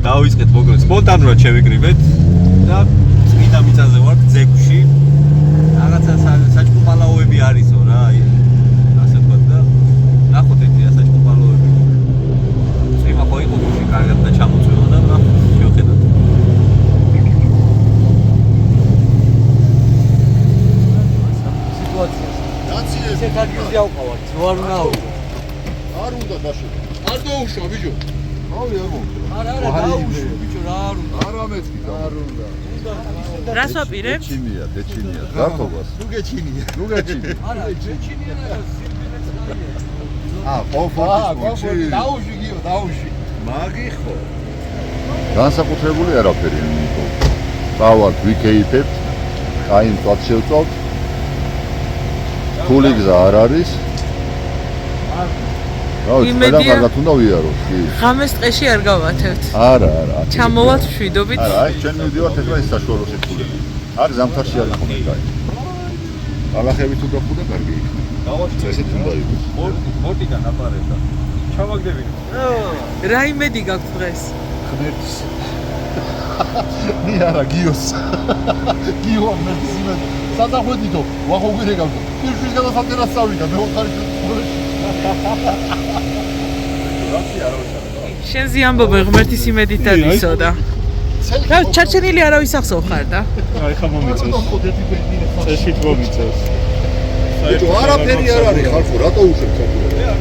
დავიწყეთ მოგეთ სპონტანურად შევიკრიბეთ და წმინდა მიწაზე ვართ ძეგლში რაღაცა საჭმალაოები არისო რა ასე ვთქვათ და ნახოთ ეგრეა საჭმალაოები წვიმა ხო იყო გუშინ კარგად და ჩამოწვევა და ნახოთ შევხედოთ სიტუაციას ნაციე ისე კარგიზი ავყავართ ვარ უნდა არ უნდა დაშო არ დაუშვა ბიჭო ავი არ მომწონს არა დაუშვა ბიჭო რა არ უნდა არა მეცი არ უნდა რას ვაპირებთ? დეჩინია გართობას თუ გეჩინია არა გეჩინია და სირბილეც გაია კომფორტი დაუშვი გიო დაუშვი მაგი ხო განსაკუთრებული არაფერია ნიკო წავალთ ვიქეიფებთ კაი მწვად შევწავთ თული გზა არ არის რა ვიცი ყველამ კარგად უნდა ვიაროთ კი ღამეს ტყეში არ გავათევთ. არა ჩამოვალთ შვიდობით. არა აი ჩვენ მივდივართ ეხლა ეს საშუალო სიტყვები აქ ზამთარში არის ხოლმე კაი ალახები თუ გახუდა კარგი იქნება წესით უნდა იყოს მორტიდან აპარებდა ჩავაგდებინე რა იმედი გაქვთ დღეს? ღმერთის არა გიოს გიო მერტის იმედი სადახვედითო ვახოგვირე გავდა პირშვის გადასატერას წავიდა მე ვხარი შენზე ამბობენ ღმერთის იმედით დადისო და რა ჩარჩენილი არავის ახსოვ ხარ და აი ხა მომიწევს წეშით მომიწევს ბიჭო არაფერი არ არის ხალხო რატო უშვებ საქმეა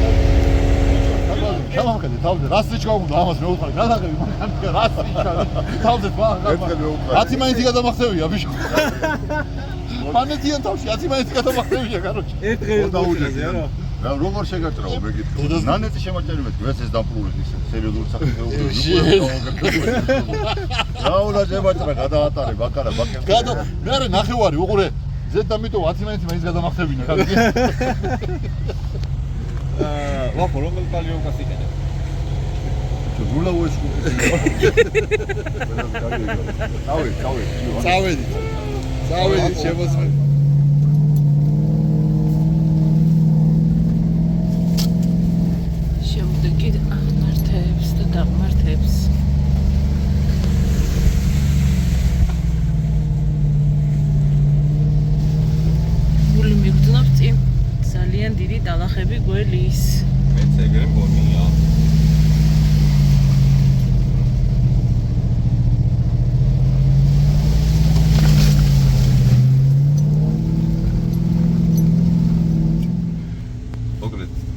ჩამოვხედე თავზე რას შეჭგავდა ამას მე ვუთხარი გადაღები მაგანიკა რას შეჭგავდა თავზე ათი მაინც გადამახსევია ბიჭო მანეთიან თავში ათი მაინც გადამახსევია კაროჩი ერთ დღეს დაუჭაზე არა რა როგორ შეგაჭრაო მეკითხო ნანეთი შემაჭერი მე დღეს ეს დამპრული სერიოზული სახელმწიფო რა უნდა შემაჭრა გადაატარე ბაკარა ბაკერს გადო მე არა ნახევარი უყურე ზედ დამიტო 10 მაინც გადამახსევინა კარგი ვახო რომელ პალიოკას იყენებ გულა უეშკუ წავედი შემოწმე შემდეგი აღმართებს და დაღმართებს გული მიგრძნობს წინ ძალიან დიდი დალახები გველის მეც ეგრე მგონია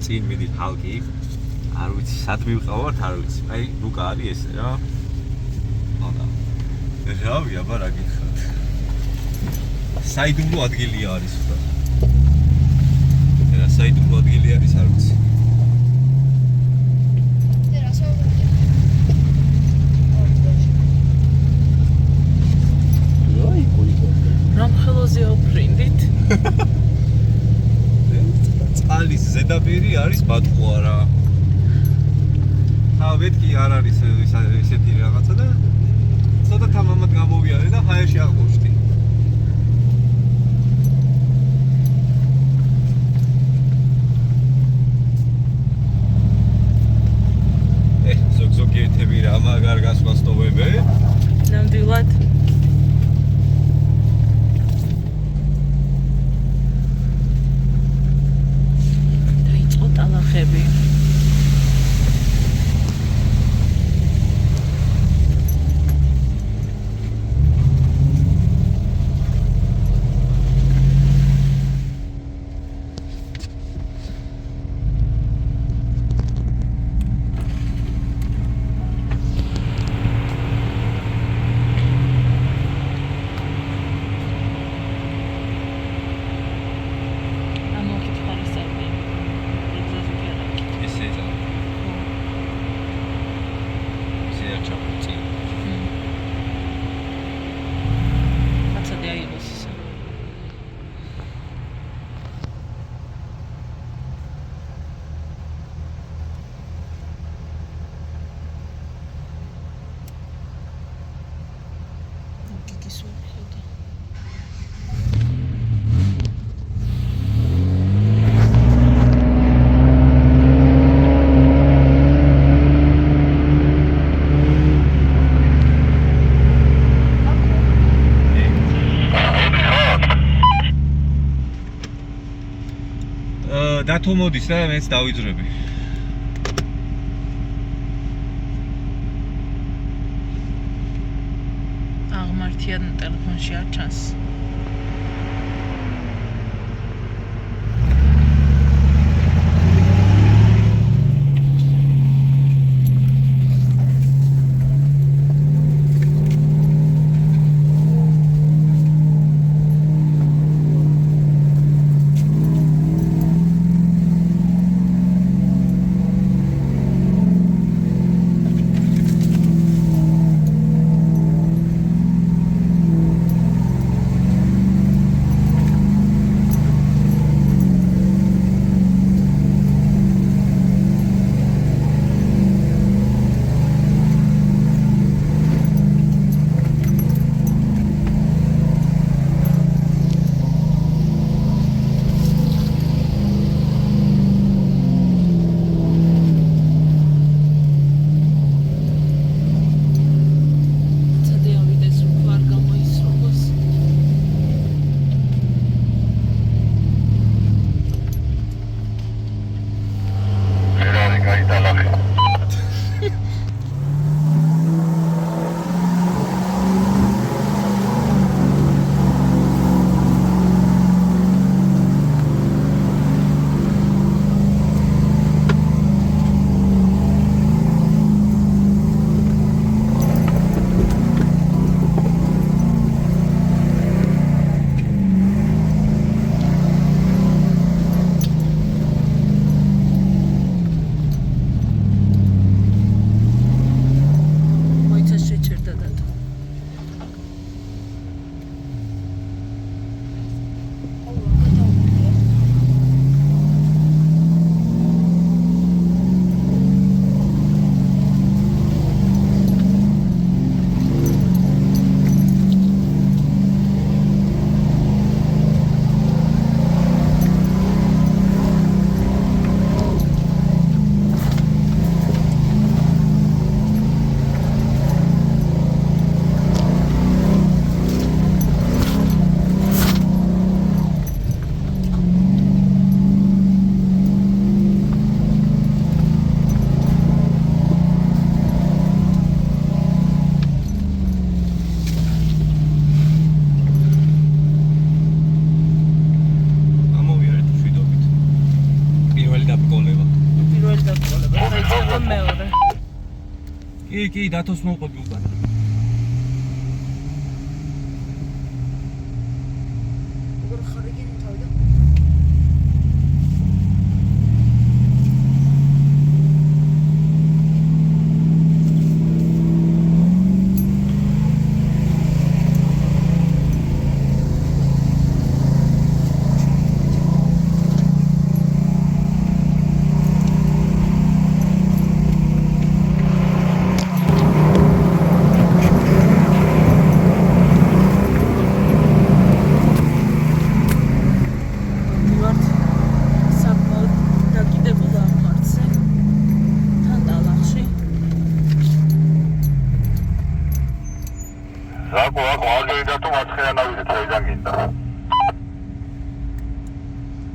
წინ მიდით ჰალკი არ ვიცი სად მივყავართ არ ვიცი აი ლუკა არის ესე რა ანა რავი აბა რა გითხრათ საიდუმლო ადგილია არის უბრალოდ რა საიდუმლო ადგილი არის არ ვიცი რომ ხელოზე ოფრინდით წყალის ზედაპირი არის ბატყუარა. მეთქი არ არის ესეთი რაღაცა და ცოტა თამამად გამოვიარე და ჰაერში აღმოჩნდი. ზოგ-ზოგი ეთები რა მაგარ გასვასტოვებე. ნამდვილად ტალახები რათო მოდის და მეც დავიძრები. აღმართიან ტელეფონში არ ჩანს. კი, დათოს მოყვები უკან. როგორ ხარიგინი თავიდან?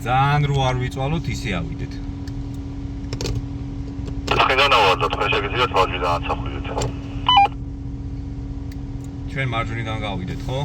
ძალიან რო არ ვიწვალოთ, ისე ავიდეთ. ხედავ და თქვენ შეგიძლიათ ვაჟიდან აცახვიდეთ. ჩვენ მარჯვნიდან გავიდეთ, ხო?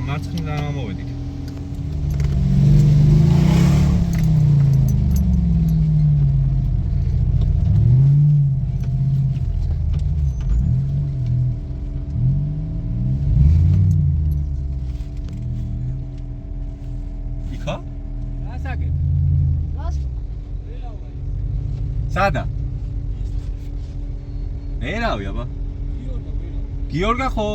მარცხნიდან ამოვედით. იქა? ასაკე. სადა? ერავი აბა. გიორგა ხო?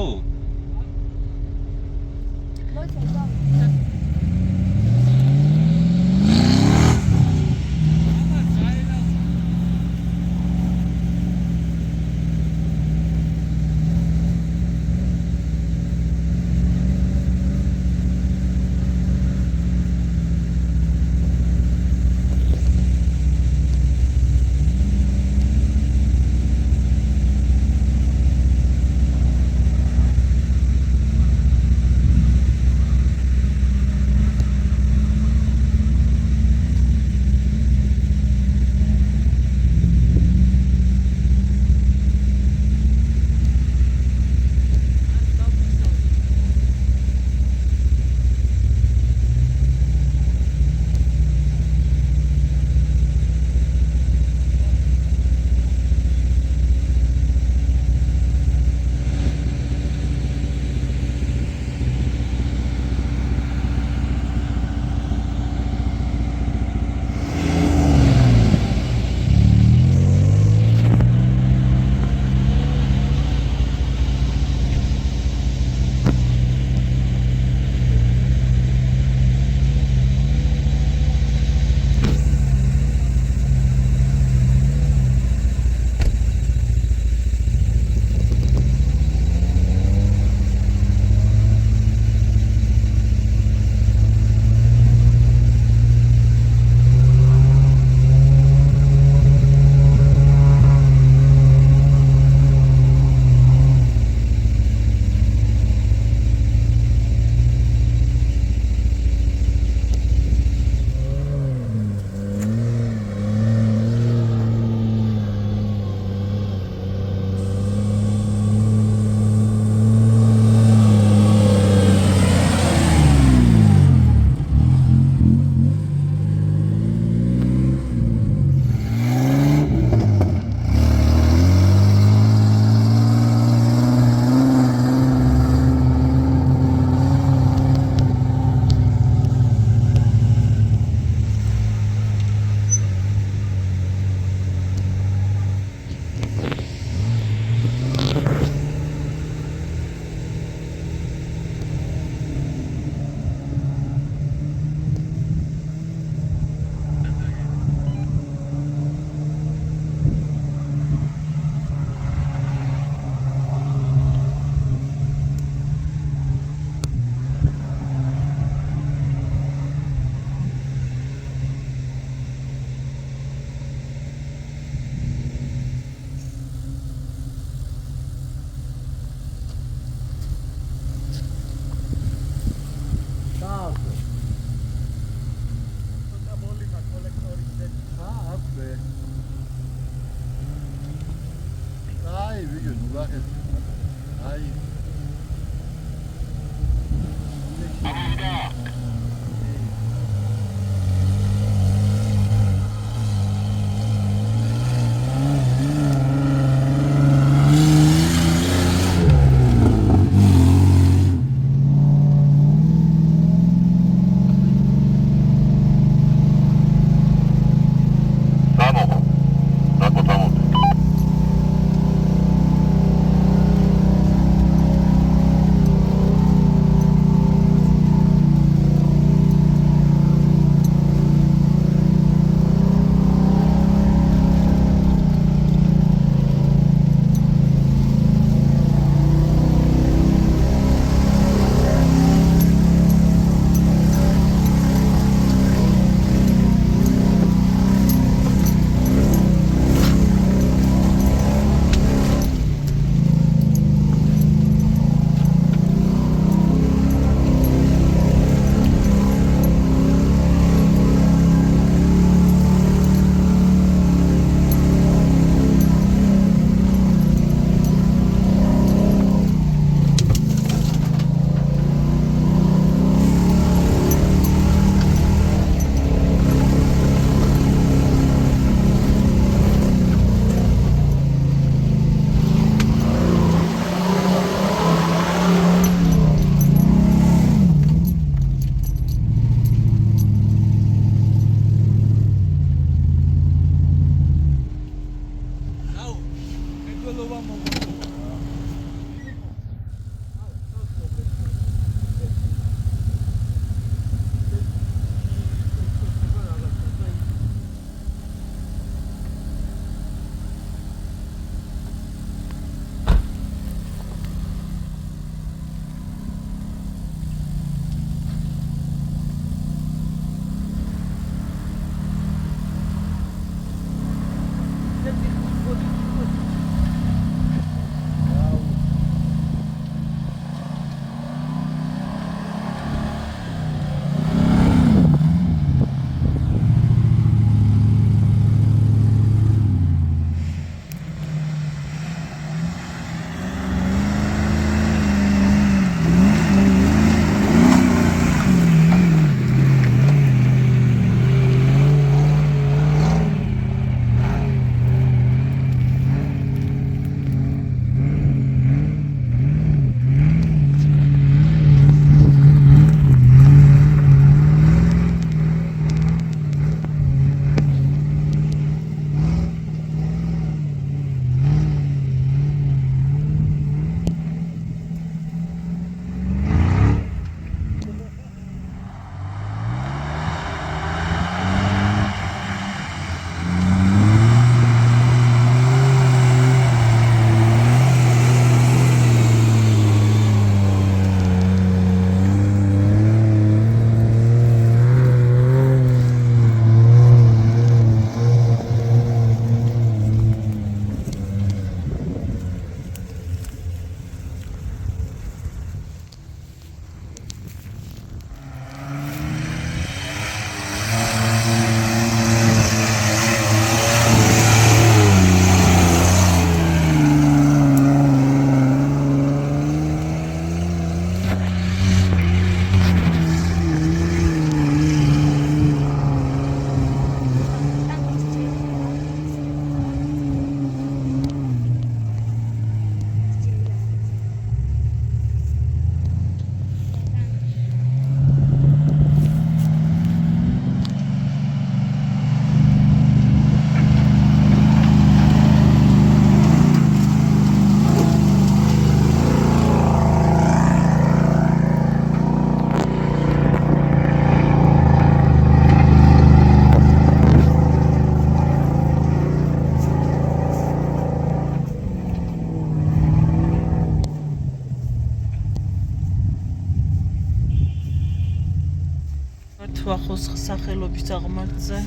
თვახოს სახელობის აღმართზე.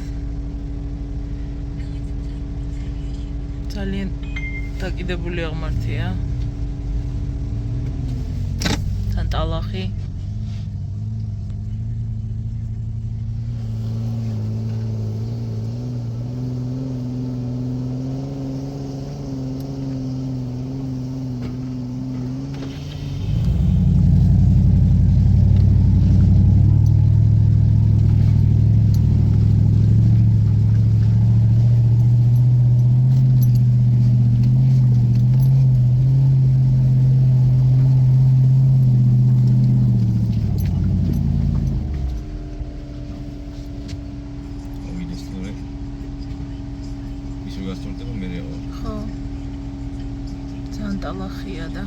ძალიან დაკიდებული აღმართია. თან ტალახი. ხო. თან ტალახია და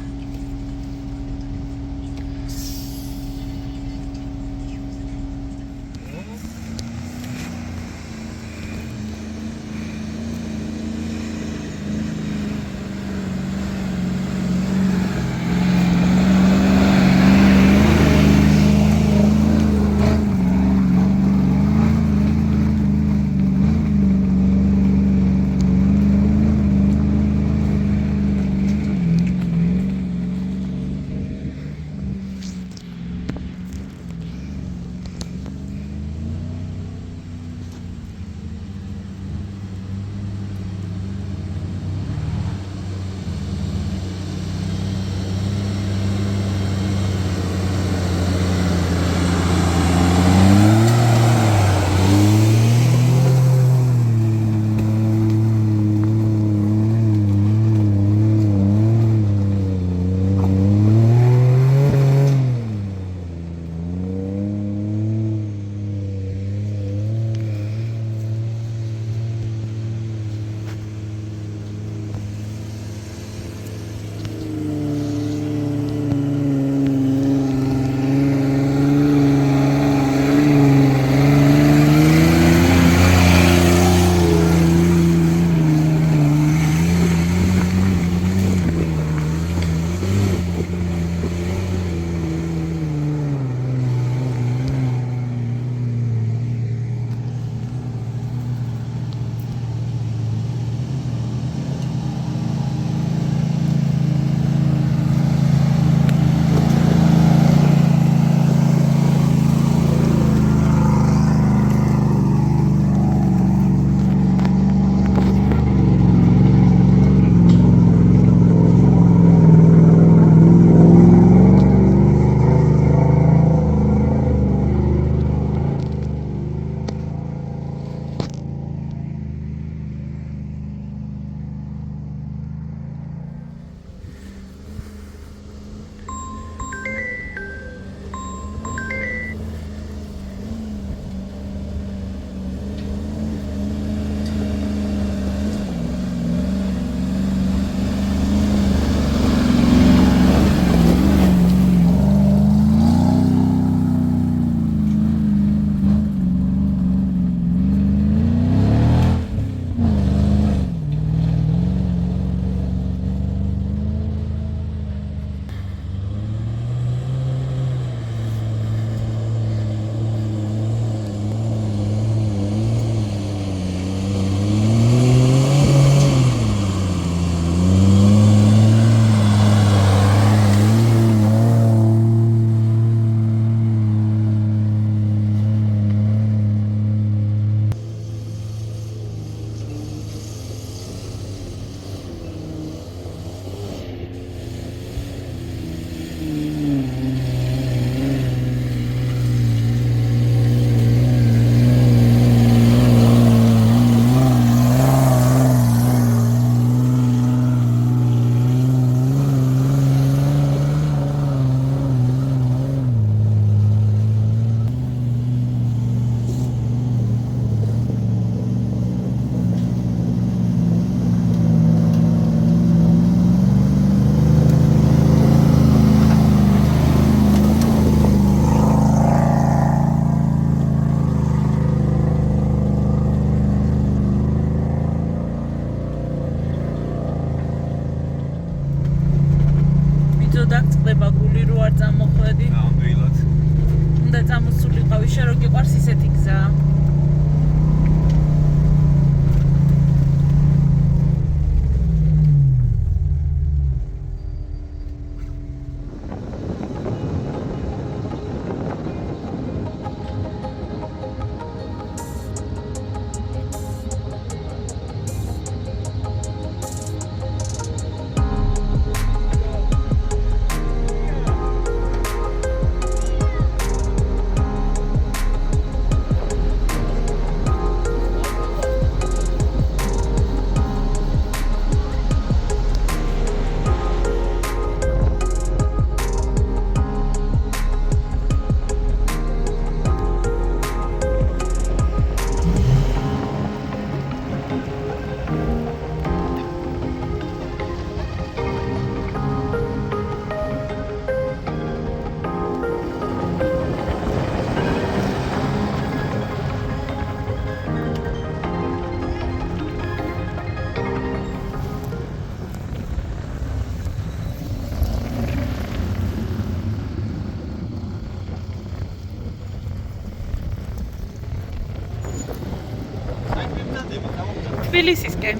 თბილისისკენ.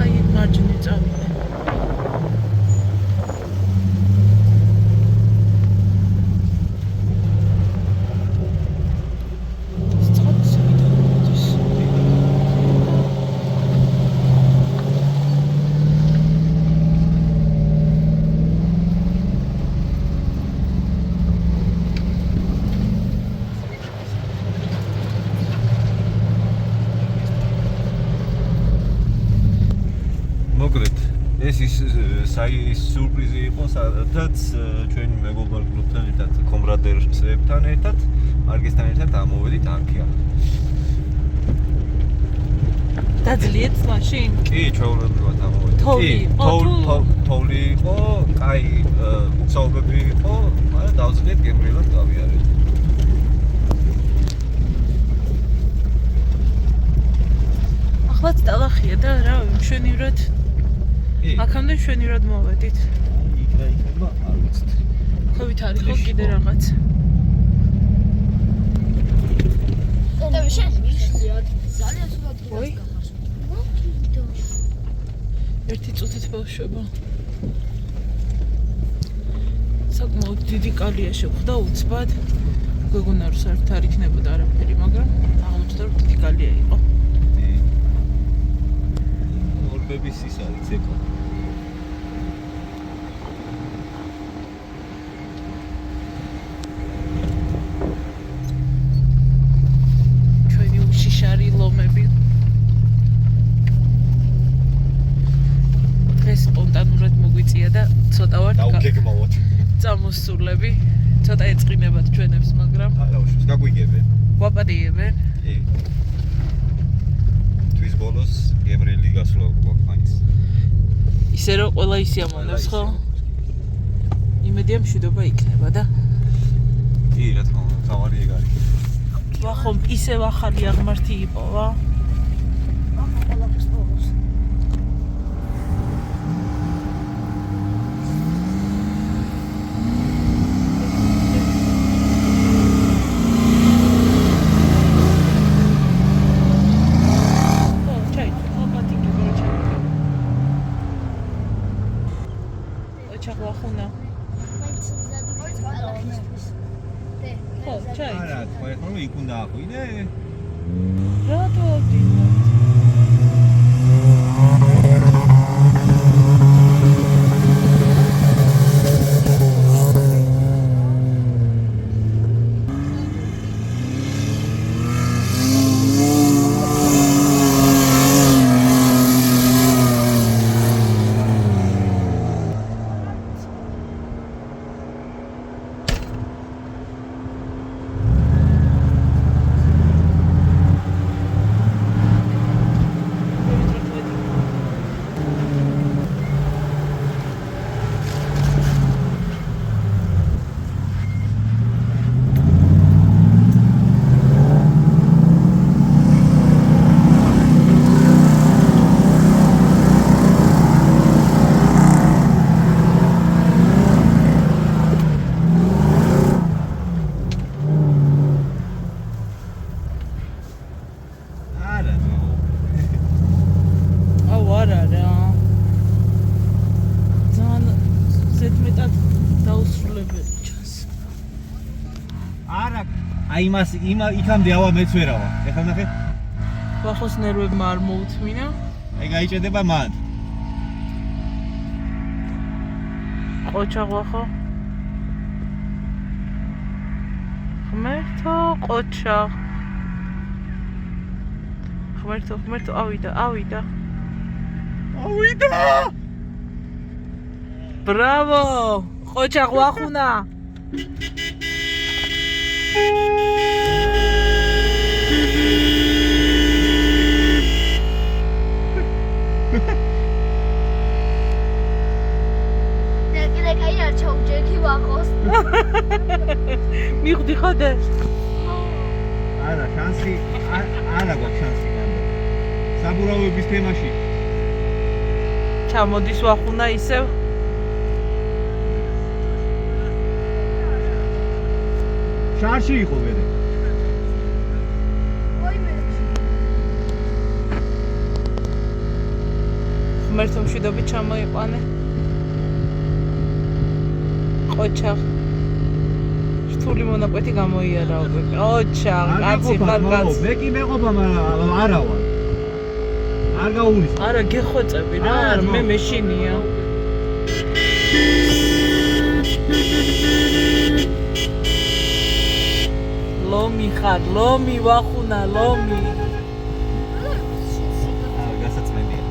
აი მარჯვნივ წავიდე. მოგრეთ ეს ის სიურპრიზი იყო სადაც ჩვენი მეგობრ გრუპთან ერთად კომრადერებთან ერთად მარგესთან ერთად ამოვედით არქია დაძლიეთ მაშინ? კი ჩვეულებრივად ამოვედით თოვლი იყო კაი საუბრები იყო მაგრამ დავძლიეთ გემრიელად გავიარეთ ახლაც დაღახია და რა მშვენივრად აქამდე მშვენივრად მოვედით. იქნება არ ვიცით. ხვევით არის ხო კიდე რაღაც? ძალიან სულად გახარს. ერთი წუთით ბავშვება. საკმაოდ დიდი კალია შეხვდა უცბად. გვეგონა რომ საერთოდ არ იქნებოდა არაფერი, მაგრამ აღმოჩნდა რომ დიდი კალია იყო. ორბების ის არის ეკო. ჩვენი უშიშარი ლომები. დღეს სპონტანურად მოგვიწია და ცოტა ვარ დაუგეგმავთ. წამოსულები. ცოტა ეწყინებათ ჩვენებს, მაგრამ დაუშვით, გაგვიგებენ. გვაპატიებენ. კი. თვის ბოლოს გემრიელი გასვლა გვაქვს. ისე რომ ყველა ისიამოვნებს ხო? იმედია მშვიდობა იქნება და კი, რა თქმა უნდა, თავარი ეგ არის. ვახომ ისევ ახალი აღმართი იპოვა. ჩახვახუნა. ხო, ჩაი. არა, თქვა ეხლა რომ იქ უნდა აღვიდე. რატო ავდივარ? აი იმას იქამდე ავა მეც ვერავა. ეხლა ნახე. ვახოს ნერვებმა არ მოუთმინა. აი გაიჭედება მანდ. ყოჩა ვახო. ღმერთო ყოჩა. ღმერთო, ავიდა. ბრავო! ყოჩა ვახუნა. Kira-kira არ ჩაუჯექი ვაყოს. მიხვდი ხოდე? არა, შანსი არა გვაქვს შანსი განდო. საბურავების თემაში. ჩამოდის ვახუნა ისევ. შარში იყო ვერე. ღმერთო მშვიდობით ჩამოიყვანე. ყოჩაღ. რთული მონაკვეთი გამოიარაო. ყოჩაღ, კაცი ხარ კაცი. მე კი მეყოფა, მაგრამ არა ვარ. არ გაუვლის. არა გეხოწები რა, მე მეშინია. ლომი ხარ, ლომი ვახუნა, ლომი. გასაწმენდია.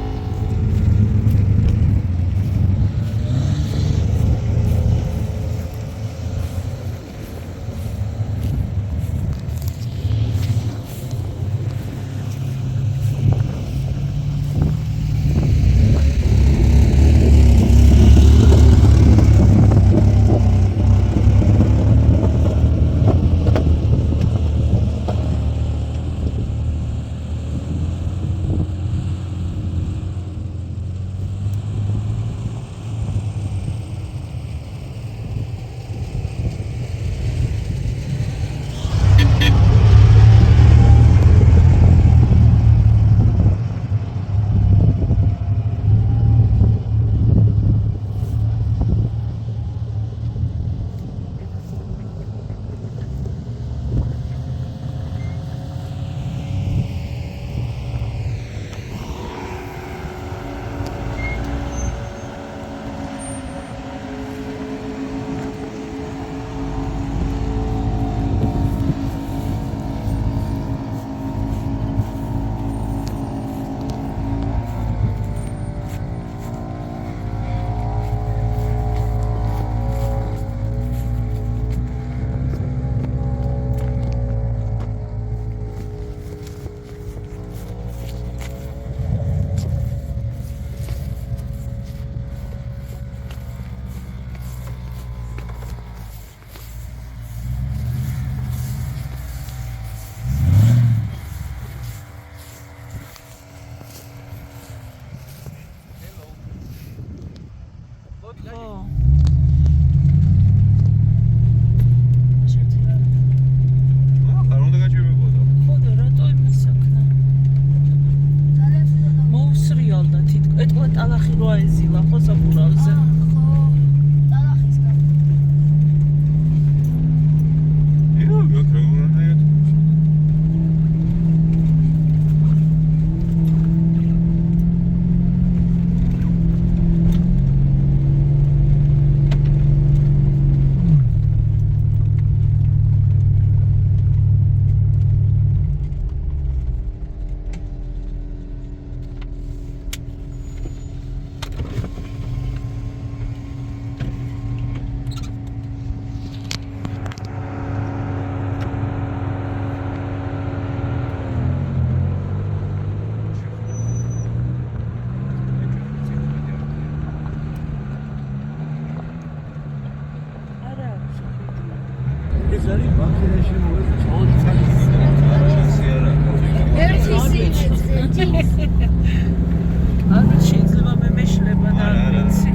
ალბათ შეიძლება მე მეშლება და არ ვიცი.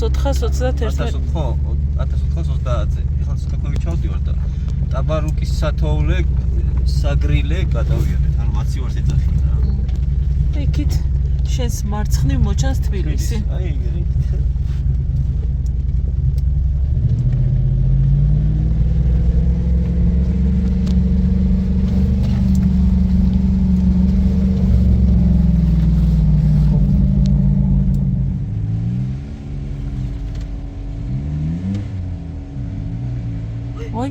1421 ხო 1430-ზე ეხლა ცოტა ქვევით ჩავდივარ და ტაბარუკის სათოვლე საგრილე გადავიარეთ ანუ მაცივარს ეძახი რა იქით შენს მარცხნივ მოჩანს თბილისი აი ეგრე Ой,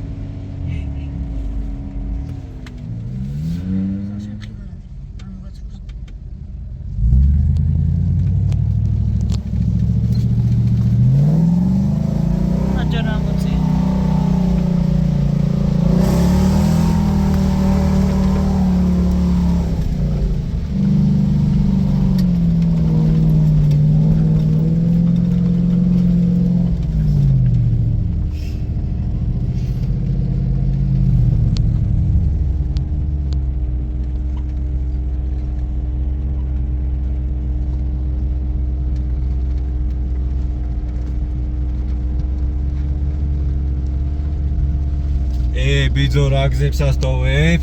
ბიძო რა გზებს ასტოვებ?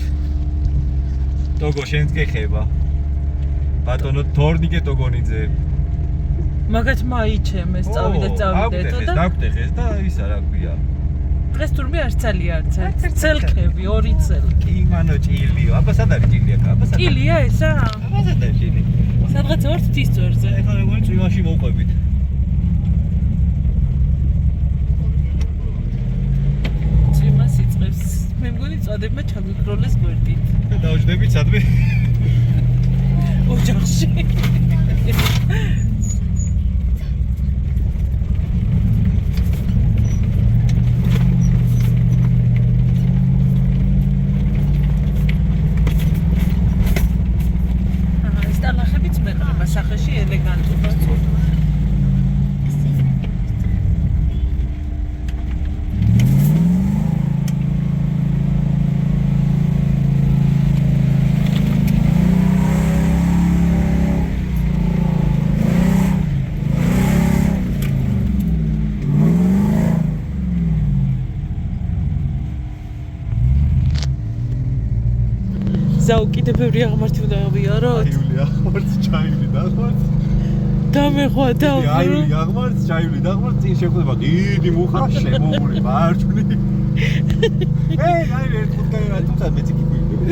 ტოგო შენც გეხება. ბატონო თორნიკე ტოგონიძე. მაგათ მაიჩემეს წავიდეთ და დაგვტეხეს და ისა რა ქვია. დღეს თურმე არ ძალიან არც ცელქები, ორი ცელქი. კი მანო ჭილიო. აბა სად არის ჭილია? აბა სად? ჭილია ესა? აბა სად არის ჭილი? სადღაც ვართ თვის წვერზე. ეხლა მეგონი წვიმაში მოვყვებით. წვიმას იწყებს. მე მგონი წადებმა ჩაგვიქროლეს გვერდით. დავждებით სადმე? ოჯახში. სტალახებიც მეყრება სახეში ელეგანტობა. ზაუ კიდე ბევრი აღმართი უნდა ავიაროთ. იულია აღმართს ჩაივli დაღმართს. დამეხვა და იულია აღმართს ჩაივli დაღმართს წინ შეხვდება დიდი მუხა შემოული მარჯვნი. აი ერთ ხუთკარი რა თუმცა მეც კი გვიგვი.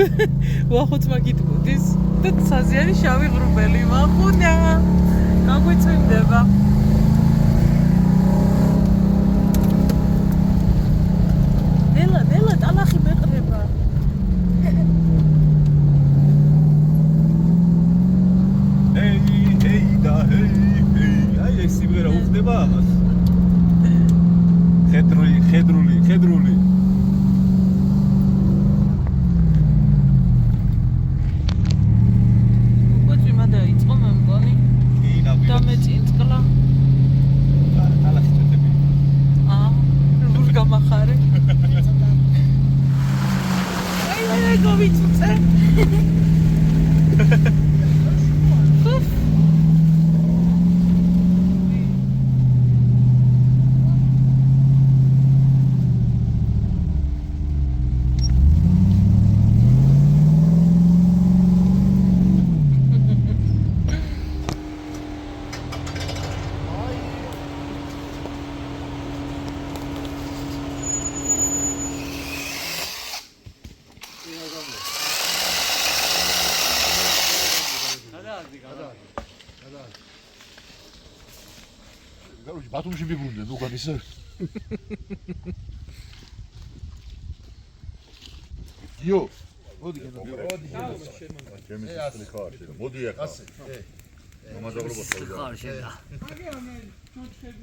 ვახოც მაგიტყუდის და საზიანი შავი ღრუბელი ვახუნა. გაგვიწვიმდება. ნელა ტალახი მეყრება. აი ეს სიმღერა უხდება ამას. ხედრული. უკვე დაიწყო მე მგონი. და მე წინწყლა. ტალახი წვეთები. როგორ გამახარე? აი გავიწუწე. Короче, ბათუმში ვიბრუნდნენ, უკან ისე. იო, მოდი გენო. ჩემი სისტემი ხარ შენ. მოდი ახლა. მომაძაღლობა ხარ შენ. შენ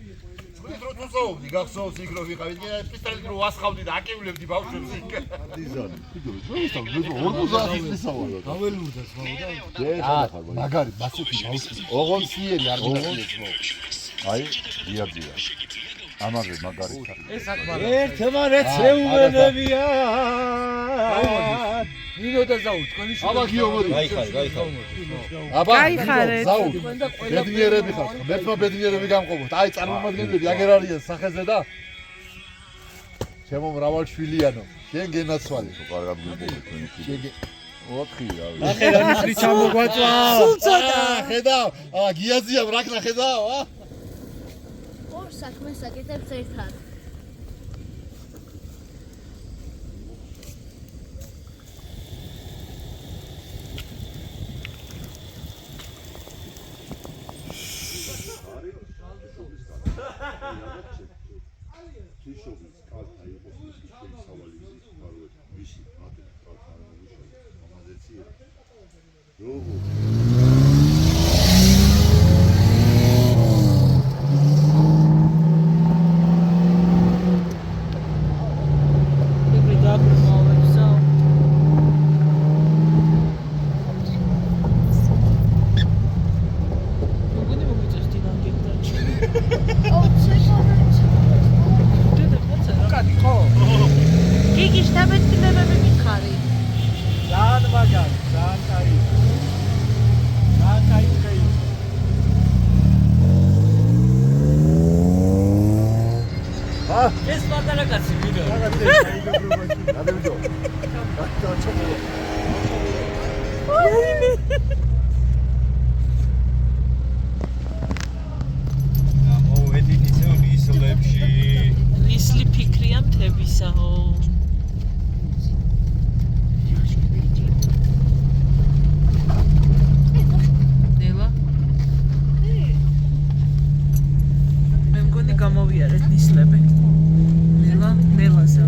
დრო თუსაობდი, გახსოვს იქ რო ვიყავით, პისტოლეტი რო ასხავდი და აკევლებდი ბავშვებს იქ. დიზანი. ისო, მე 50 ისავალო. გაველურდას მოვიდა. მაგარი, მასეთი ბავშვი. ოღონდ სიერი არ გიყვეს. აი, დიაბია. ამაზე მაგარითა. ერთმანეთს ეუბნებიან. ნინო და ზაუ თქვენი აბა გიო მოდი. გაიხარე. აბა გაიხარეთ. ზაუ. ბედნიერები ხართ. მეთმა ბედნიერები გამყოფოთ. აი წარმომადგენლები აგერ არიან სახეზე და ჩემო მრავალშვილიანო. შენ გენაცვალე. კარგად გიგები თქვენი φίλი. 4 რავი. ახლა ნიშნი ჩამოგვაწვა. ხედავ. გიაზია ბრაკნა ხედავ. ორ საქმეს აკეთებს ერთად. ეგრე დაბრუნავებსო. მოგონი მომიწევს დინანგებდაჩი. დედა ხოცა რა. კადი ხო? იგი შთაბეჭდილებები მითხარი. ძალიან მაგარი, ძალიან კაი. ძალიან კაი. ეს პატარა კაცი ვიდეო. მოვედით ისევ ნისლებში. ნისლი ფიქრია მთებისაო. ნელა? მე მგონი გამოვიარეთ ნისლები. ნელაზე.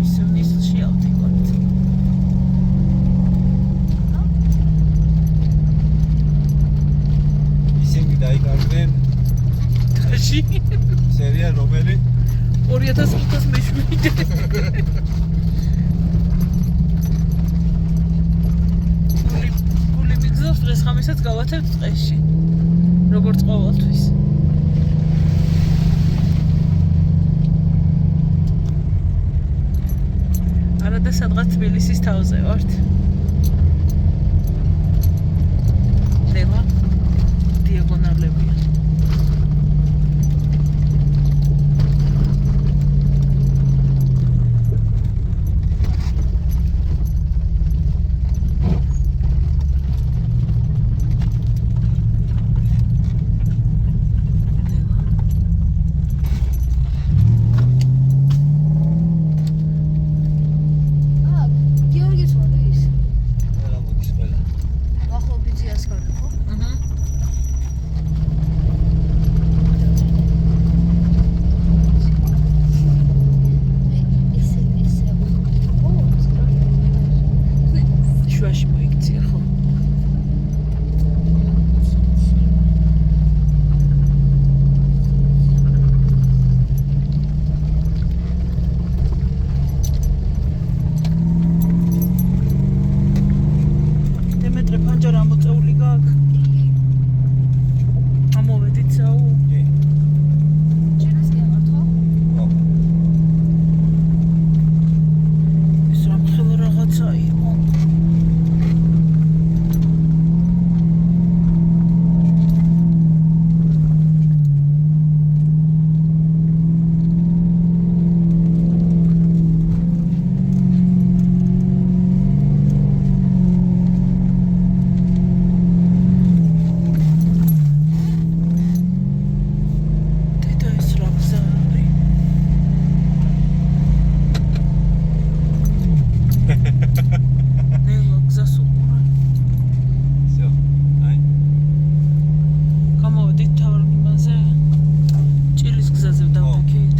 ისევ ნისლში ავდივართ. ისინი დაიკარგნენ თაში სერია რომელი 2005-ს მეშვიდე. გული მიგზავს დღეს ხამისაც გავათებთ ტყეში. როგორც ყოველთვის. არადა სადღაც თბილისის თავზე ვართ. ნელა დიაგონალებია. გიორგის მოდის. ყველა მოდის ყველა. ვახობიძიას ხარ ხო? ესე. შუაში მოიქცია ხო? დემეტრე ფანჯარა მოწეული გაქვს. ამოვედით საუ. ჩენას გემართ ხო? ეს რამხელა რაღაცა იყო. დედა ეს რა გზა არის? ნელა გზას უყურე. всё. აი. გამოვედით თავარ იმაზე. ჭილის გზაზე დავდექით.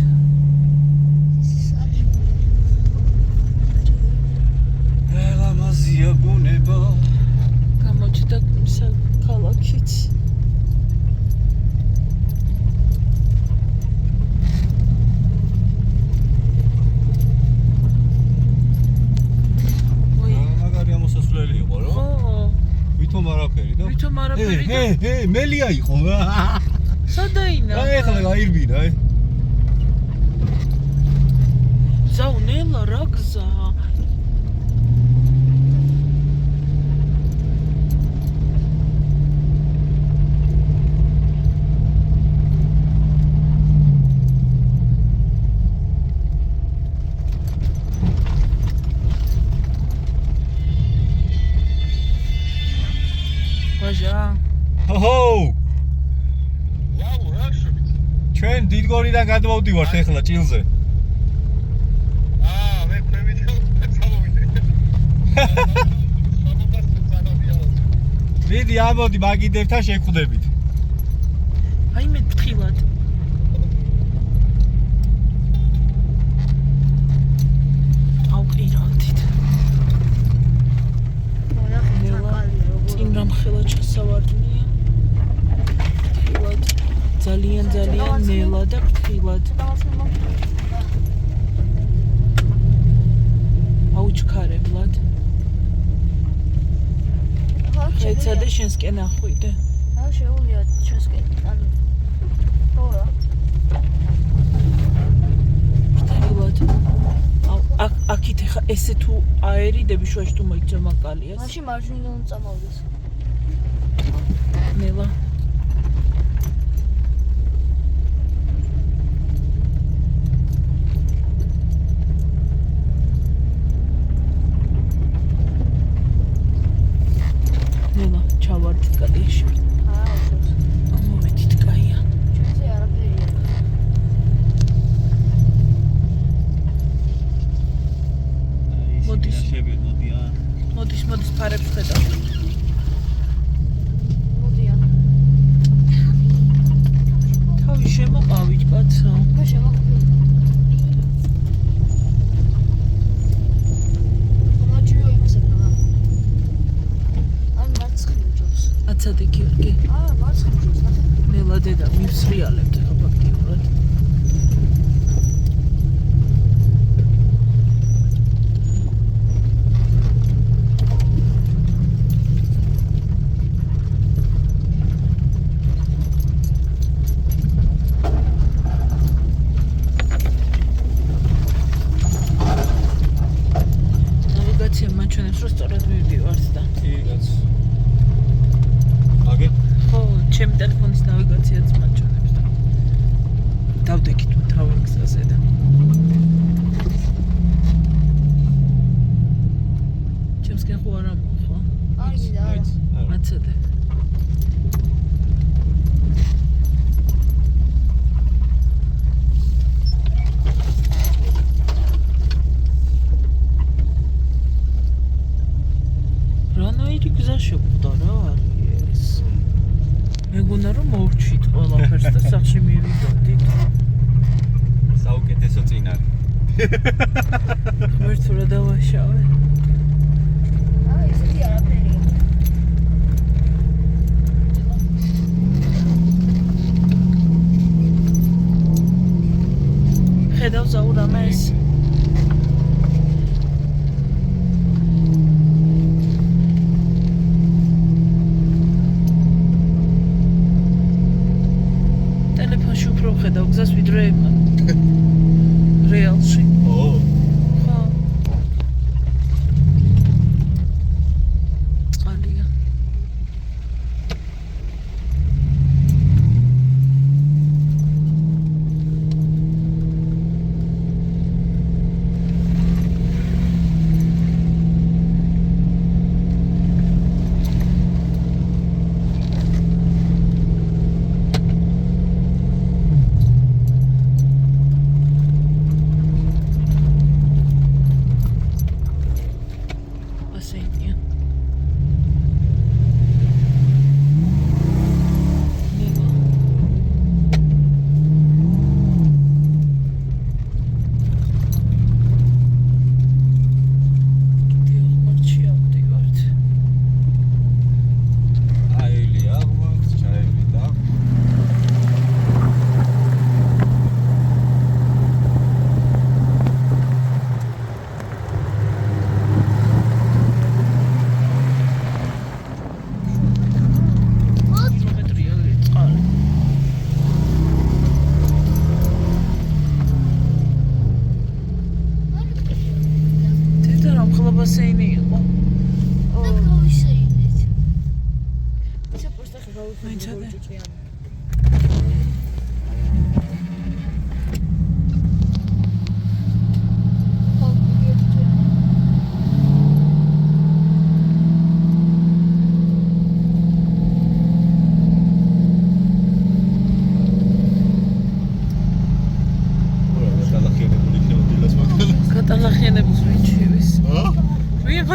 ელა მაზია გუნება. გამოჩნდა ქალაქიც. მაგარი ამოსასვლელი იყო რა. ხო, ვითომ არაფერი და ვითომ არაფერი და მელია იყო. სადაინა? ეხლა გაირბინა, ზაუნელა რა გზა? ბაჟა ჰო ჩვენ დიდგორიდან გადმოვდივართ ეხლა ჭილზე მიდი ამოდი მაგიდებთან შეგხვდებით აი მე ფთხილად აუყირავდით წინ რამხელა ჩასავარდნია ფთხილად ძალიან ნელა და ფთხილად აუჩქარებლად ეცა და შენსკენ ახვიდე აა შეუძლია ჩვენსკენ ანუ თორა ფთხილად აქით ხა ესე თუ აერიდები შუაში თუ მოიქცე მაკალიას მაშინ მარჯვნიდან წამოვიდეს ნელა ნელა ჩავარდით კალიაში აა ამოვედით კაია ჩვენზე არაფერია მოდის შევიდოდიან მოდის ფარებს ხედავ მოდიან თავი შემოყავით კაცო მე შემოგვიყვება მოჩიო იმასებდა ან მარცხნივ ჯობს აცადე გიორგი აა მარცხნივ ჯობს ნახე ნელა დედა მივსრიალებთ ხა ფაქტიურად ნავიგაცია მაჩვენებს რომ სწორად მივდივართ და აგე ხო ჩემი ტელეფონის ნავიგაციაც მაჩვენებს და დავდექით თავი გზაზე და ჩემსკენ ხო არა მოხვა არ გინდა არა აცადე რანაირი გზა შეგვდა რა არის მეგონა რომ მოვჩვით ყველაფერს და სახში მივიდოდით საუკეთესო წინარი ღმერთო რა დავაშავე აა ისეთი არაფერია ხედავ ზაურამეს ტელეფონში უფრო ხედავ გზას ვიდრე რეალში ო ხო წყალია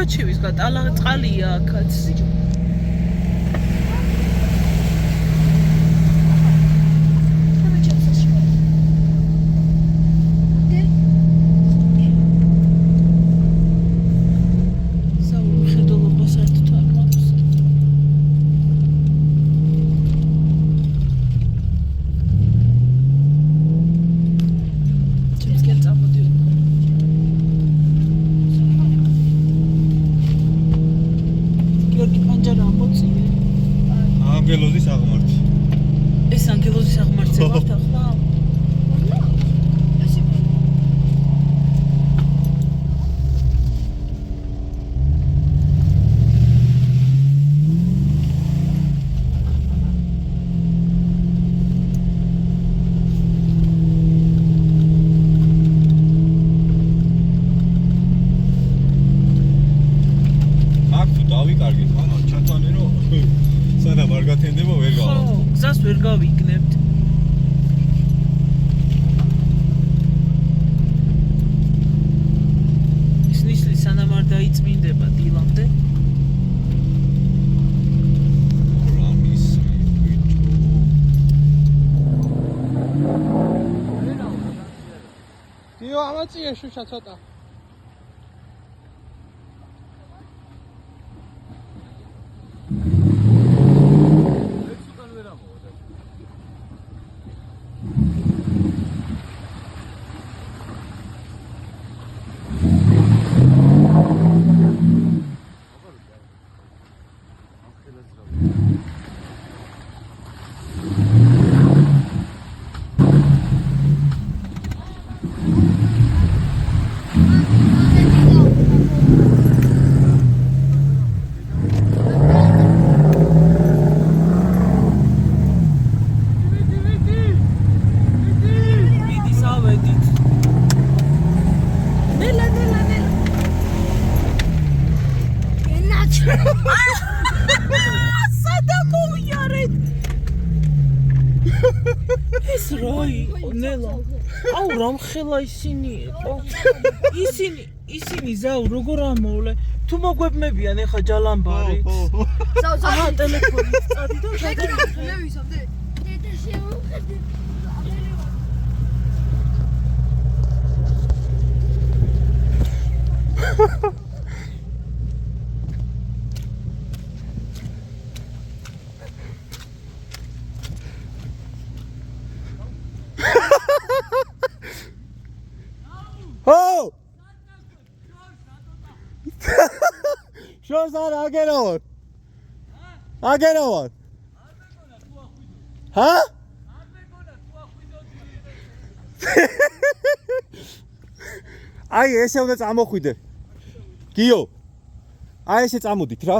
გაჩივის გატალა წყალია აქაც. ანგელოზის აღმართი. ეს ანგელოზის აღმართზე ვართ ახლა? აქ თუ დავიკარგეთ, მაგრამ ჩათვალე რომ სანამ არ გათენდება ვერ გავა. ხო, გზას ვერ გავიგნებთ. ის ნიშნავს სანამ არ დაიწმინდება დილამდე. რამის ბიჭო. დიო ამაწია შუშა ცოტა. ეს როი ნელა აუ რამ ხელა ისინი იყო ისინი ზაუ როგორ ამოვლე თუ მოგვებმებიან ეხა ჯალამბარით აჰა ტელეფონით წადი და შეგიძლია დედა შევხედე Oh! Şorsan agena var. Agena var. Ha? Ay, ესე უნდა წამოხვიდე. გიო. აი ესე წამოდით რა.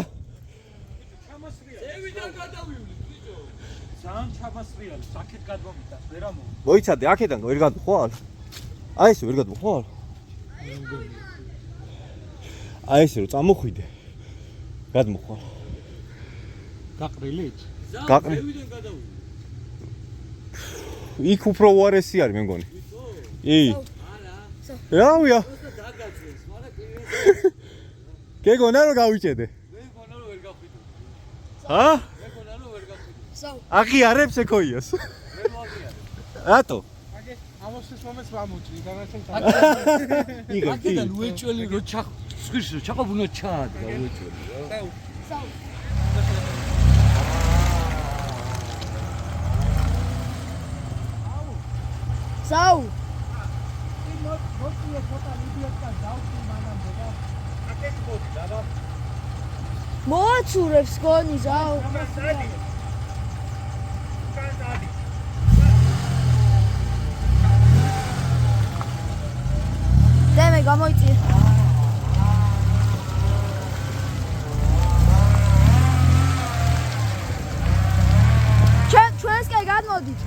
ზევიდან გადავივლით ბიჭო. ძალიან ჩამასრიალი, აქეთ გადმომიტა, ვერ ამო. მოიცადე, აქედან ვერ გადმოხვალ. აი ესე ვერ გადმოხვალ. აი ესე რომ წამოხვიდე. გადმოხვალ. გაყრილით? გაყრი. ზევიდან გადავივლით. იქ უფრო უარესი არის მე მგონი. ი. რავია. დაგაძლეს, მაგრამ კიდე გეგონა რომ გავიჭედე. მე მგონა რომ ვერ გავხიდო. ჰა? მე მგონა რომ ვერ გავხიდო. საუ აღიარებს ეკოიას. მე ვაღიარე. რატო? აგე ამოსის მომეს ვამოჭრი, განაცემ იგო, აქედან უეჭველი რო სხვის რო ჩაყობუნა ჩაადგა უეჭველი რა. საუ საუ მოწიე ფოტო ვიდეოსთან დავწი მანამდე და აკეთ მოდი და მოაცურებს გონი საუ გამასადი. კანტადი. დემე გამოიწია ჩვენს კაი გადმოდით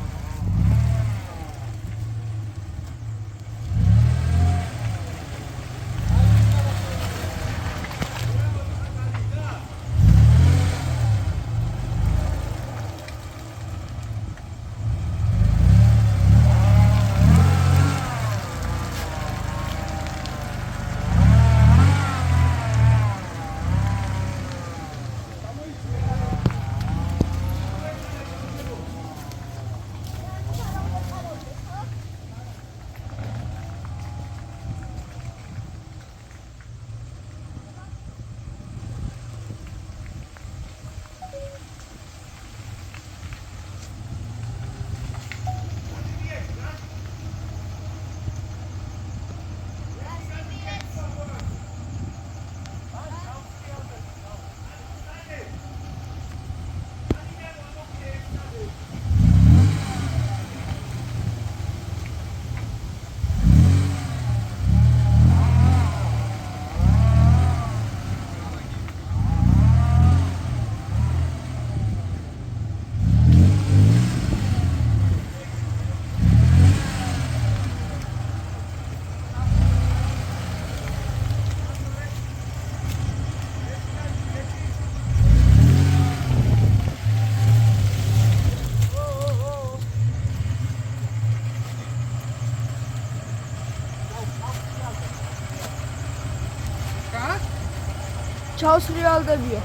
ჩავს რეალდებია.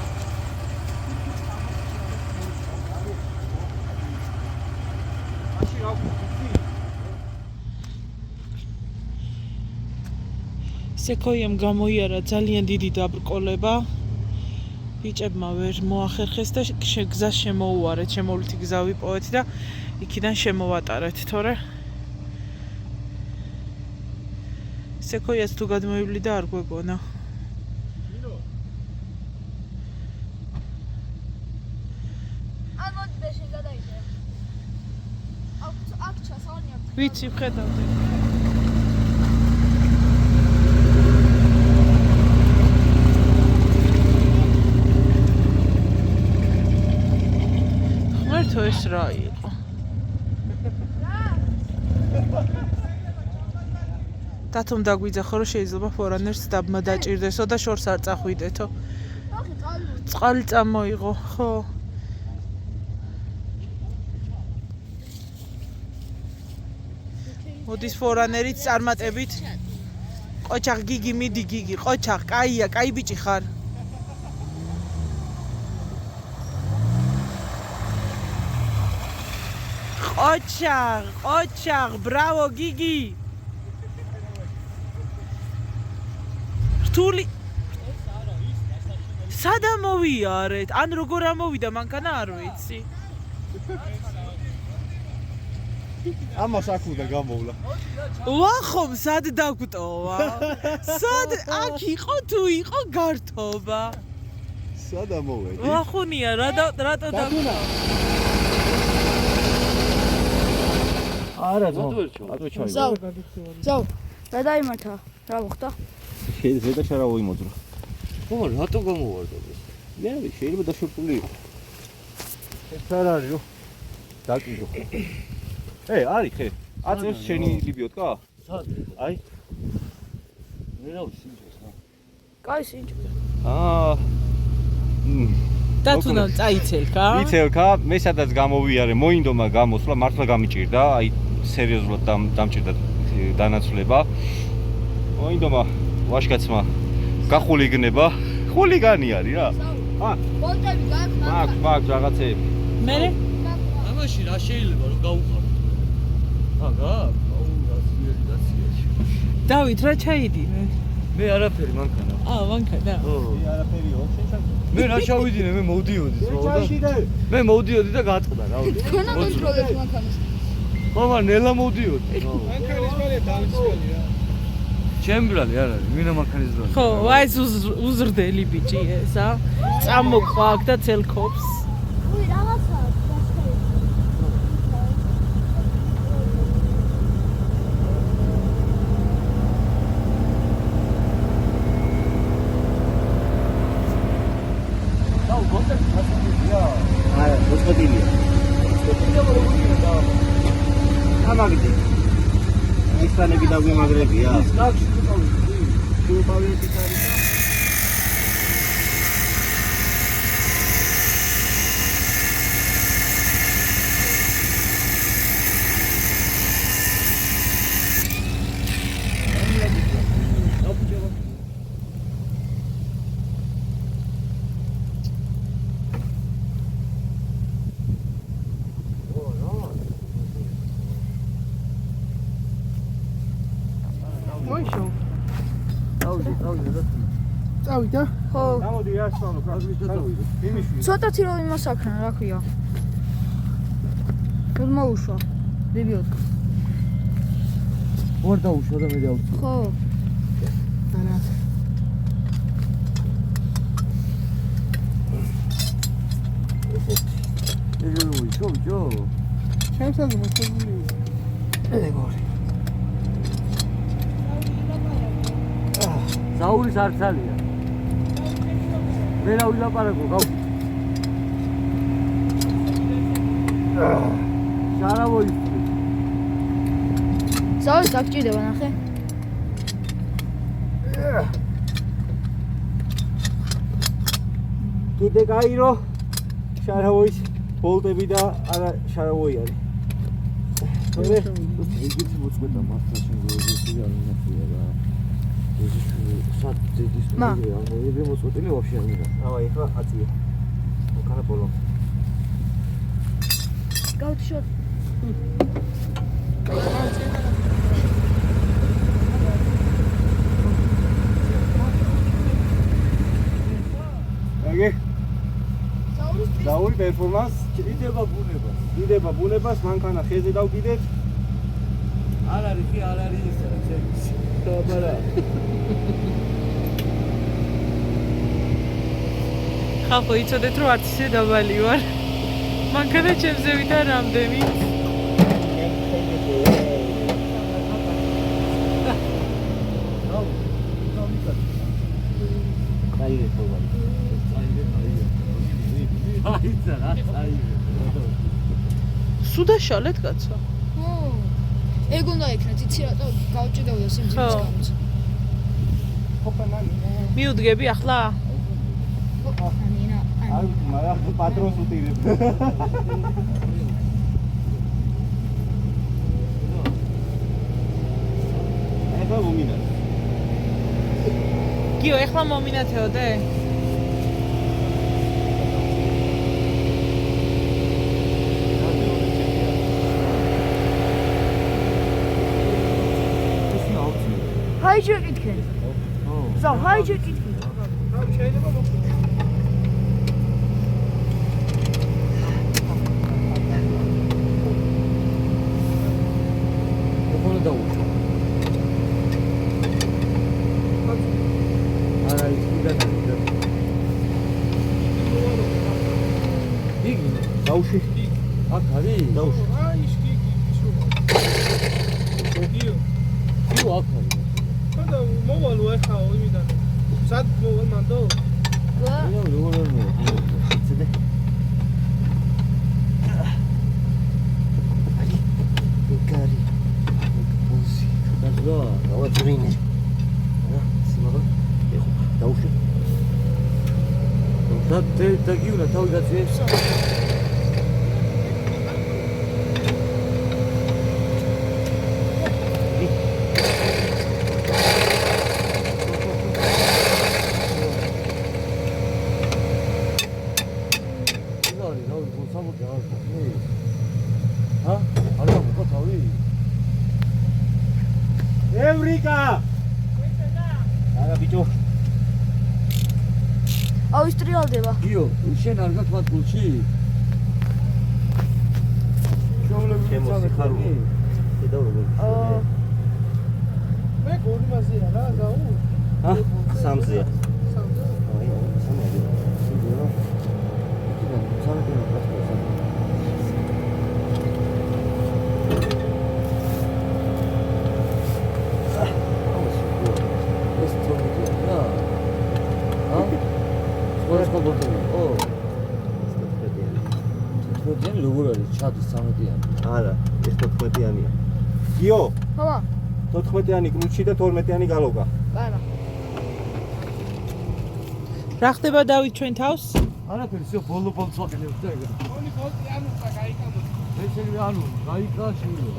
სექოიამ გამოიარა ძალიან დიდი დაბრკოლება. ბიჭებმა ვერ მოახერხეს და გზას შემოუარეთ, შემოვლითი გზა ვიპოვეთ და იქიდან შემოვატარეთ, თორე სექოიას თუ გადმოივლიდა არ გვეგონა. ან მოდი და შენ გადაიდე. აქ ჩასავანია. ვიცი, ვხედავდი. ღმერთო, ეს რა იყო? დათომ დაგვიძახო, რომ შეიძლება ფორანერს დაბმა დაჭირდესო და შორს არ წახვიდეთო. ახი წალი. წყალი წამოიღო, ხო? მოდის ფორანერით წარმატებით. ყოჩახ გიგი მიდი გიგი, ყოჩახ, კაია, კაი ბიჭი ხარ. ყოჩახ, ბრავო გიგი. რთული სად ამოვიარეთ? ან როგორ ამოვიდა მანქანა არ ვიცი. ამას აკვდა გამოვლა. ვახომ სად დაგვტოვა? სად აქ იყო თუ იყო გართობა? სად ამოვედი? ვახუნია, რატო დაგვტოვა? არა, ატო ჩაი. ზავ. რა დაიმართა? რა მოხდა? შეიძლება შარა მოიმოძრა. ხო, რატო გამოვარდა? მე შეიძლება დაშორტული იყო. ეს არ არისო. დაკიდო. არის ხე. აწევს შენი ლიბიოტკა? სად? აი. ვერავის სიმჯეს რა. კაი სინჯი. და თუნდაც წაიცელქა? იცელქა, მე სადაც გამოვიარე, მოინდომა გამოსვლა, მართლა გამიჭირდა, აი სერიოზულად დამჭირდა დანაცვლება. მოინდომა ვაშკაცმა გახულიგნება, ხულიგანი არის რა. ბოლტები გაქვს მაგ რაღაცეები. მე ამაში რა შეიძლება რომ გავუყარო? აგა? აუ, რაციაში. დავით რა ჩაიდინე? მე არაფერი მანქანა. მანქანა. ხო. არაფერიო, მე რა ჩავიდინე, მე მოვდიოდი და მე მოვდიოდი და გაწყდა რა. თქვენ ამონტროლეთ მანქანას. ხო, მაგრამ ნელა მოვდიოდი. მანქანის მალე დავიწყალი რა. ჩემ ბრალი არ არის, მინდა მანქანის ბრალი. ხო, ეს უზრდელი ბიჭი ესა. წამოყვა აქ და ცელkopს. უი, რაღაცაა. არა, მოსყიდია. ამაგდი. ისანები დაგვიმაგრებია. თუ პავიეთი არის. წავიდა? ხო. გამოდი ასწავლო, კაზმის დავიდე. იმიშვი. ცოტათი რომ იმასაქრან, რა ქვია. რომ მოუშვა. ბიბიოტკა. ვარ დაუშვა და მე დავუწევ. ხო. არა. ეგრე მოიჩო, ბიჭო. ჩემსაც მოსული. ეგორი. ზაურის არცალია. მე რა ვილაპარაკო, გავ. შარა მოიწვი. ზავი დაგჭირდება ნახე. კიდე გაირო. შარავოის ბოლტები და არა შარავოი არის. მე ეგეთი მოწყვეტა მართლა შენ გოჟესი არ მინახია რა. Сад здесь. Ма. Я бы ему смотрели вообще не да. Давай, их отъедь. Ну, kana полом. გავთიშოთ. აიგე? დაური პერფორმანს დიდება ბუნებას მანქანა ხეზე დავკიდეთ არ არის კი არ არის ეს რა დაბარა ხალხო იცოდეთ რომ არც ისე დაბალი ვარ მანქანა ჩემზე ვიდა რამდენი აიღე ხოლმე სუდა შალეთ კაცო ეგ უნდა იქნათ, იცი რატო გავჭიდავდა სიმძიმის გამოც. მიუდგები ახლა? ანინა. არ ვიცი, მაგრამ პატრონს უტირებ. ეხლა მომინათ. გიო, ეხლა მომინათეოდე? Hayır gitken. Sağ hayır gitken. შეიძლება მოხდეს. ხოლმე დაუშვო. არა ის კიდე იგი დაუშვი. აქ არის? დაუშვი. აი ის კი გიო აქ არის. და მოვალო ახლა იმიდან. სად მოვალ მანდო? როგორ ცდე? აი გარი. ბუსი. დაგა, დავაძრინე. რა, სიმაღლა? ეხო, დაუშვი. და გიუნა თავი გაწიეს. ევრიკა! არა ბიჭო. ავსტრიალდება. გიო, შენ არ გაქვს მათ გულში? შემოსიხარულო. ხედავ როგორ. მე გორი მაზეა რა, გაუ? სამზეა. სამზე? აი, სამზეა. სიგურო. იქიდან სამზეა პასპორტი. როგორ არის ჩადის 13-იანი? არა, ეს 14-იანია. გიო, ხომა? 14-იანი კრუჩი და 12-იანი გალოგა. არა. რა ხდება დავით ჩვენ თავს? არაფერი, всё, ბოლო-ბოლოს ვაკეთებ და ეგრე.ონი ბოლტი ანუხა გაიკამო. მე შეგე ანუ, გაიკა შვილო.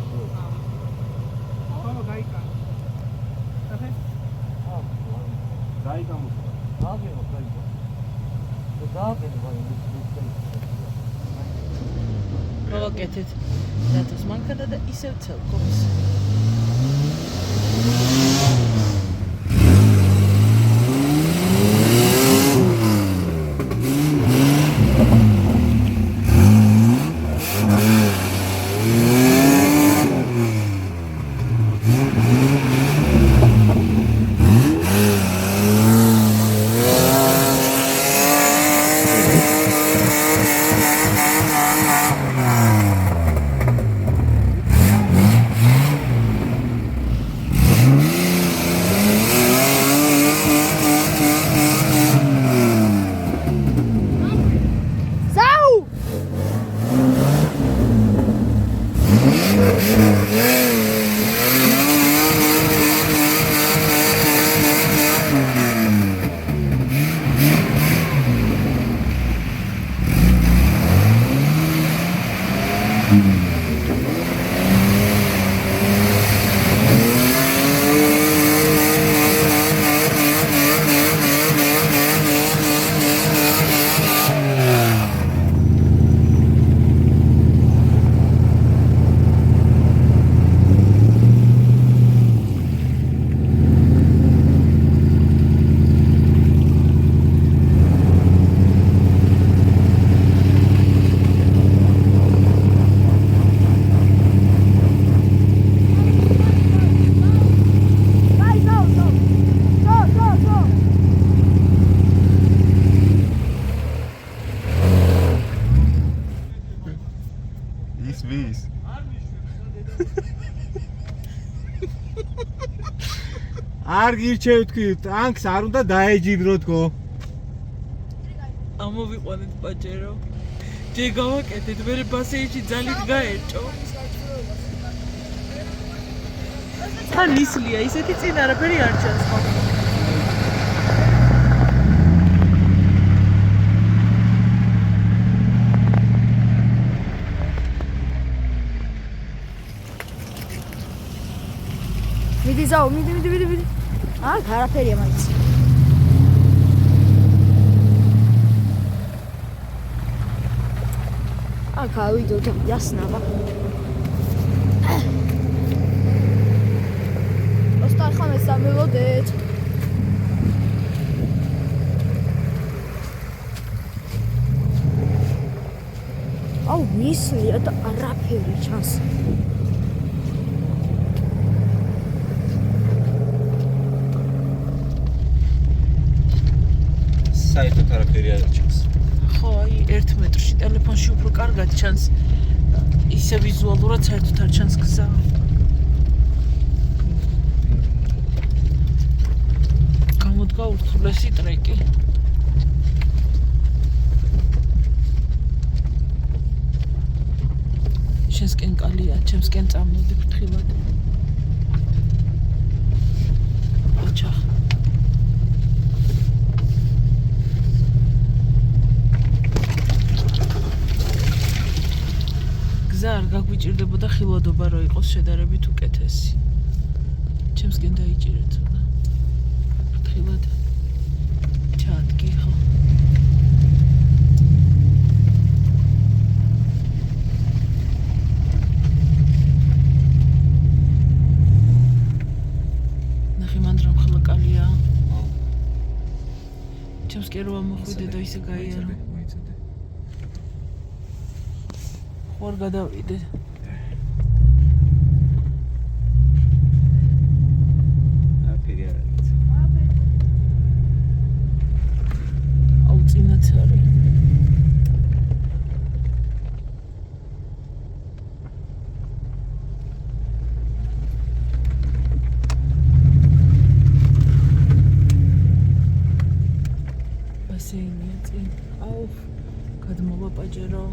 ხოლო გაიკამო. ახე? გაიკამო. დააგერო, გაიკა. და დააგერო, ვაი. მოვაკეთეთ დათოს მანქანა და ისევ ცელკობს. არ გირჩევთ თქვი, ტანკს არ უნდა დაეჯიბროთო. ამოვიყვანეთ პაჭერო. ჯერ გავაკეთეთ, მე ბასეინში ძალით გაერჭო. თან ისლია, ისეთი წინ არაფერი არ ჩანს ხო? მიდი ზაო, მიდი. არაფერია მაინც. გავიდოთ ясნავა. Остахаме სამელოდეთ. აუ, მისლია და არაფერი ჩანს. საერთოდ არაფერი არ ჩანს. ხო, აი 1 მეტრში ტელეფონში უფრო კარგად ჩანს. ისე ვიზუალურად საერთოდ არ ჩანს გზა. გამოდგა ურთულესი ტრეკი. შენსკენ კალია, ჩემსკენ წამოდი ფრთხილად. ოჩახ. არ გაგვიჭირდებოდა ხილვადობა რო იყოს შედარებით უკეთესი. ჩემსკენ დაიჭირეთ ზონა. ხილად ჩადგი ხო. ნახე მანდრამ ხლა კალია. ჩემსკენ რო ამოხვიდე და ისე გაიარო. ხوار გადავიდე. არაფერი არ არის. აუ წინაც არის. ბასეინია წინ. აუ გადმოვა პაჭერო.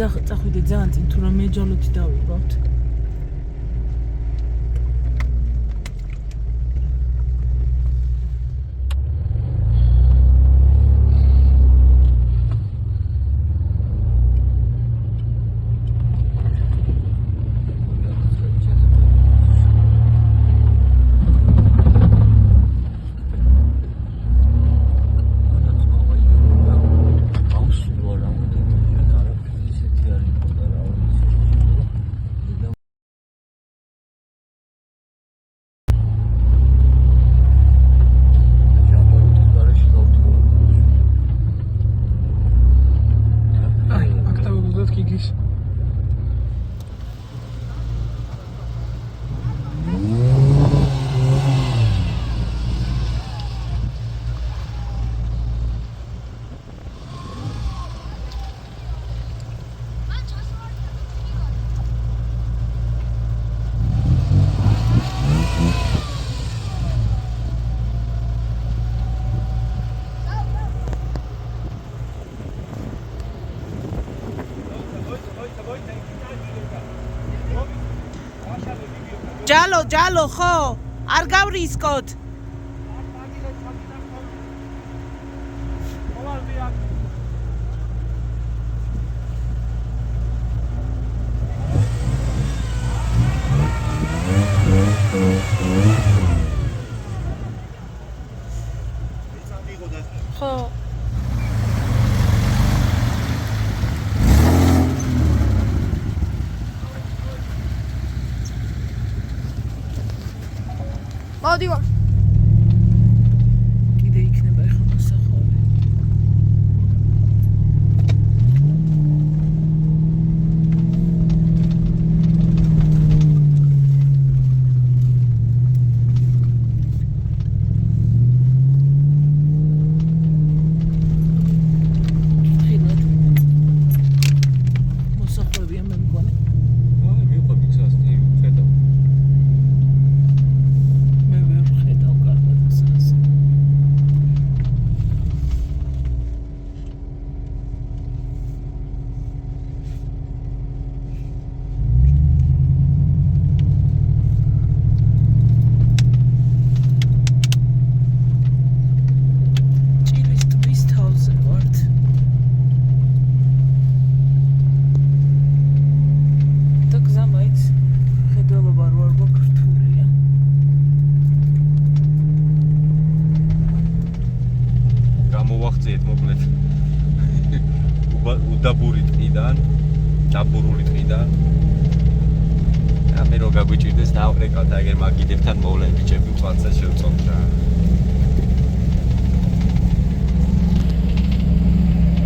წახვიდე ძალიან წინ თუ რამე ჯალოთი დავიღოთ. ჯალო ხო არ გავრისკოთ. ხო მოდივარ. კიდე იქნება ახლა მოსახვევი. გავახციეთ მოკლედ. უდაბური ტყიდან, დაბურული ტყიდან. მე რო გაგვიჭირდეს დავყრეკავთ აგერ მაგიდებთან მოვლენ ბიჭები უწყალსა შევწონთ რა.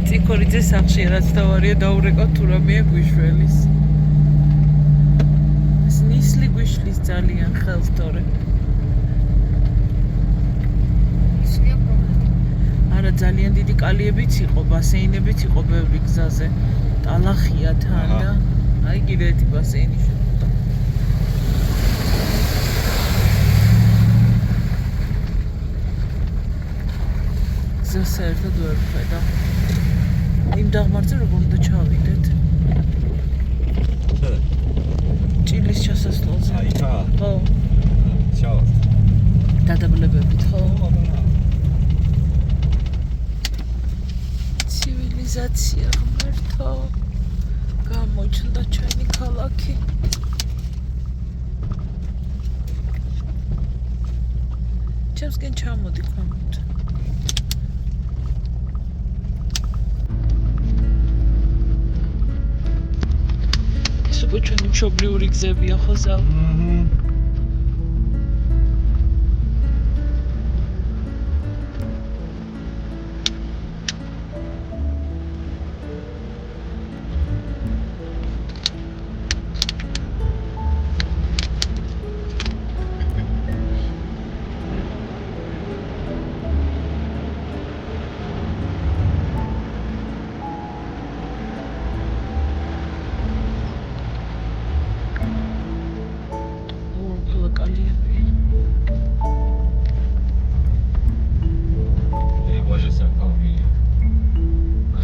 ციკორიძე სახში რაც თავარია დაურეკავ თუ რამეა გვიშველის. ეს ნისლი გვიშლის ძალიან ხელს თორე. ისია პრობლემა. არა ძალიან დიდი კალიებიც იყო, ბასეინებიც იყო ბევრი გზაზე. ტალახია თან და აი კიდე ერთი ბასეინი შეხვდა. გზას საერთოდ ვერ ვხედავ. იმ დაღმართზე როგორ უნდა ჩავიდეთ? ჭილის ჩასასვლელზე. აიქა? ხო. ჩავალ. დადაბლებებით ხო? ცივილიზაცია ღმერთო. გამოჩნდა ჩვენი ქალაქი. ჩემსკენ ჩამოდი ქვემოთ. ეს უკვე ჩვენი მშობლიური გზებია ხო ზავ?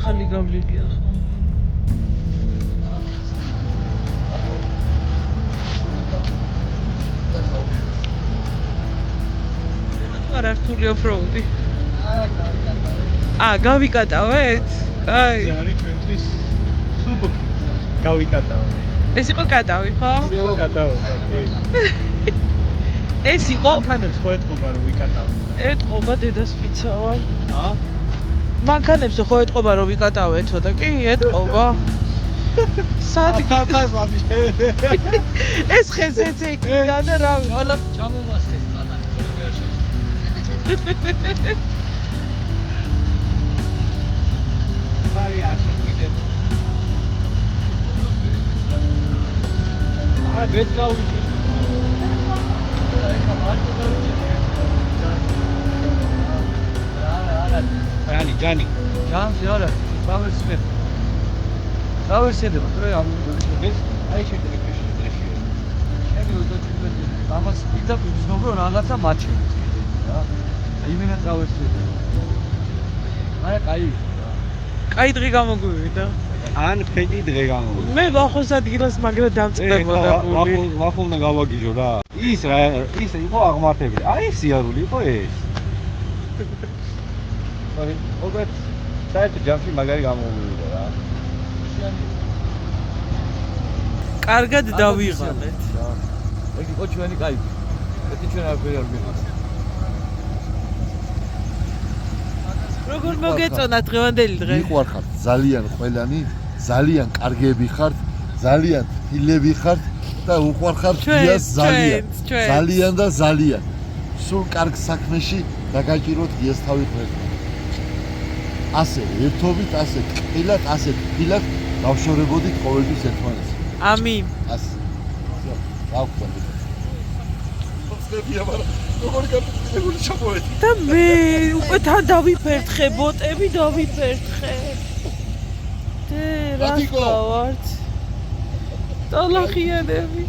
ხალი გავლილია ხო? არა რთული ოფროუდი. გავიკატავეთ? აი. არის ჩვენთვის სუბ გავიკატავ. ეს იყო კატავი ხო? იყო კატავ. ეს იყო მანქანებს ხო ეთყობა რომ ვიკატავ. ეთყობა დედას ფიცავარ. მანქანებს ხო ეთყობა რომ ვიკატავე ცოტა კი ეთყობა. სადი ხალხას ვამიშე. ეს ხეზეც ეკიდან და რავი ყველა ჩამოვასწეს წანა გერში. აი ასე კიდე. ბეწავი. Jani, Jani. ჯანს არა, დავერსმე. დავერსედება, თორე ამ ეს აი შეიძლება შეჭრეში. ჩემი უდოჩიბები. ამას პიცა ვიზნობრო რაღაცა მაჩვენებს რა. იმენა დავერსედება. არა, კაი. კაი დღე გამოგვივიდა. ან ფედი დღე გამოვიდა. მე ვახოს ადგილას მაგრა დამწყდებოდა გული. ვახულნა გავაგიჟო რა. ის იყო აღმართებული. აი სიარული იყო ეს. Sorry, ოღონდ საერთოდ ჯამში მაგარი გამოვიდა რა. კარგად დავიღალეთ. ეგ იყო ჩვენი კაი. ეს ჩვენ არ ვერ მიყავს. როგორ მოგეწონა დღევანდელი დღე? მიყვარხართ ძალიან ყველანი, ძალიან კარგები ხართ, ძალიან ფილები ხართ და უყვარხართ გიას ძალიან. ძალიან და ძალიან. სულ კარგ საქმეში დაგაჭიროთ გიას თავი ღმერთს. ასე ერთობით, ასე ტყილად, ასე ფილად დავშორებოდით ყოველთვის ერთმანეთს. ამინ. ასე. დავგვანდით. ხოსებია, მაგრამ როგორ გაგიგებული ჩამოვედი. და მე უკვე თან დავიფერთხე ბოტები დავიფერთხე. რა ვართ? ტალახიანები.